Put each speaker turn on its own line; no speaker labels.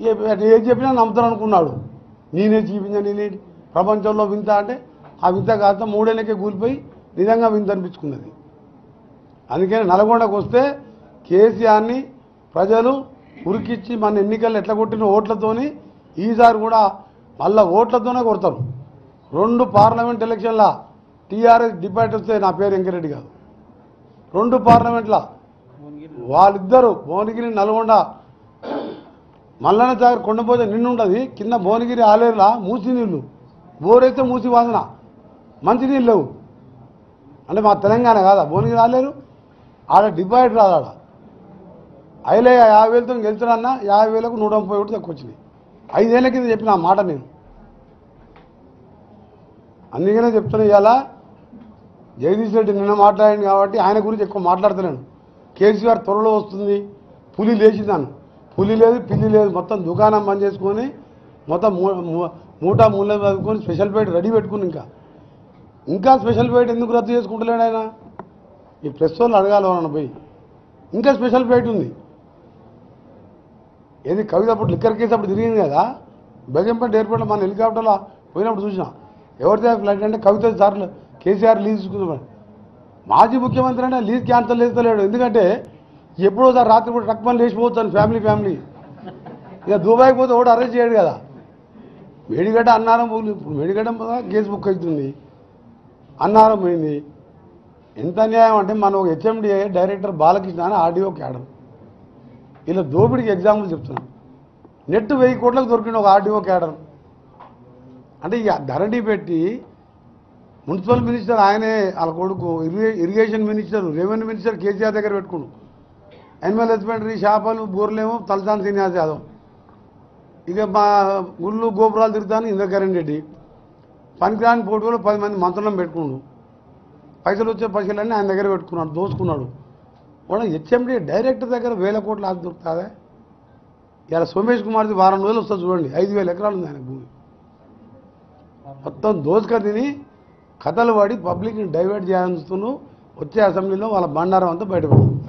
ఏది చెప్పినా నమ్ముతాను అనుకున్నాడు. నేనే చూపించా, నేనే ప్రపంచంలో వింత అంటే ఆ వింత కాస్త 3 ఏళ్ళకే కూలిపోయి నిజంగా వింత అనిపించుకున్నది. అందుకని నల్గొండకు వస్తే కేసీఆర్ని ప్రజలు ఉరికిచ్చి మన ఎన్నికల్లో ఎట్లా కొట్టిన ఓట్లతోని ఈసారి కూడా మళ్ళీ ఓట్లతోనే కొడతారు. 2 పార్లమెంట్ ఎలక్షన్ల టీఆర్ఎస్ డిపాజిట్ వస్తే నా పేరు వెంకరెడ్డి కాదు. 2 పార్లమెంట్ల వాళ్ళిద్దరు భువనగిరి నల్గొండ మల్లన్న సాగర్ కొండపోతే నిన్నుంటుంది, కింద భువనగిరి ఆలేరులా మూసి నీళ్ళు, బోరైతే మూసి వాసన, మంచినీళ్ళు లేవు. అంటే మా తెలంగాణ కాదా భువనగిరి ఆలేరు? ఆడ డిపాజిట్ రాదు. ఆడ అయిలే 50,000తో గెలుచుడన్నా 50,000కు 130 ఓట్లు తక్కువ వచ్చినాయి. 5 ఏళ్ల కింద చెప్పిన ఆ మాట నేను. అందుకనే చెప్తున్నా, ఇవాళ జగదీష్ రెడ్డి నిన్న మాట్లాడింది కాబట్టి ఆయన గురించి ఎక్కువ మాట్లాడుతున్నాను. కేసీఆర్ త్వరలో వస్తుంది, పులి లేచిందాను. పులి లేదు, పిల్లి లేదు, మొత్తం దుకాణం బంద్ చేసుకొని మొత్తం మూటా మూల చదువుకొని స్పెషల్ ఫైట్ రెడీ పెట్టుకుని ఇంకా స్పెషల్ ఫైట్ ఎందుకు రద్దు చేసుకుంటలేడు ఆయన? ఈ ప్రెస్ వాళ్ళు అడగాలి వాళ్ళని పోయి. ఇంకా స్పెషల్ ఫైట్ ఉంది. ఏది కవిత అప్పుడు లిక్కర్ కేసు అప్పుడు తిరిగింది కదా, బెగంపేట ఎయిర్పోర్ట్లో మన హెలికాప్టర్లో పోయినప్పుడు చూసినా. ఎవరితో ఫ్లైట్ అంటే కవిత సార్లు కేసీఆర్ లీజ్ తీసుకుందామని. మాజీ ముఖ్యమంత్రి అంటే లీజ్ క్యాన్సల్ చేస్తలేడు. ఎందుకంటే ఎప్పుడో సార్ రాత్రి కూడా టక్మని లేచిపోతాను ఫ్యామిలీ. ఇక దుబాయ్కి పోతే ఒకటి అరెస్ట్ చేయడు కదా. మేడిగడ్డ అన్నారం పోయింది, ఇప్పుడు మేడిగడ్డ కేసు బుక్ అవుతుంది, అన్నారం పోయింది. ఎంత అన్యాయం అంటే మన ఒక హెచ్ఎండిఏ డైరెక్టర్ బాలకృష్ణ అని ఆర్డీఓ క్యాడర్, ఇలా దోపిడికి ఎగ్జాంపుల్ చెప్తున్నాను. నెట్ 1000 కోట్లకు దొరికింది ఒక ఆర్డీఓ క్యాడర్. అంటే ఇక ధరణి పెట్టి మున్సిపల్ మినిస్టర్ ఆయనే, వాళ్ళ కొడుకు irrigation minister, revenue minister KCR దగ్గర పెట్టుకున్నాడు. యానిమల్ హస్బెండరీ చేపలు బోర్లేమో తలసాని శ్రీనివాస్ యాదవ్. ఇక మా గుళ్ళు గోపురాలు తిరుగుతాను ఇంద్రకరణ్ రెడ్డి. పనికిరాని పోటీలో 10 మంది మంత్రులను పెట్టుకున్నాడు. పైసలు వచ్చే పైసలన్నీ ఆయన దగ్గర పెట్టుకున్నాడు, దోసుకున్నాడు. కూడా హెచ్ఎండి డైరెక్టర్ దగ్గర 1000 కోట్లు ఆకు దొరుకుతుందా? ఇలా సోమేష్ కుమార్ది వారం రోజులు వస్తుంది చూడండి, 5,000 ఎకరాలు ఉంది ఆయన భూమి. మొత్తం దోసుక తిని కథలు పడి పబ్లిక్ని డైవర్ట్ చేయాలని చూస్తున్నావు. వచ్చే అసెంబ్లీలో వాళ్ళ బండారం అంతా బయటపడుతుంది.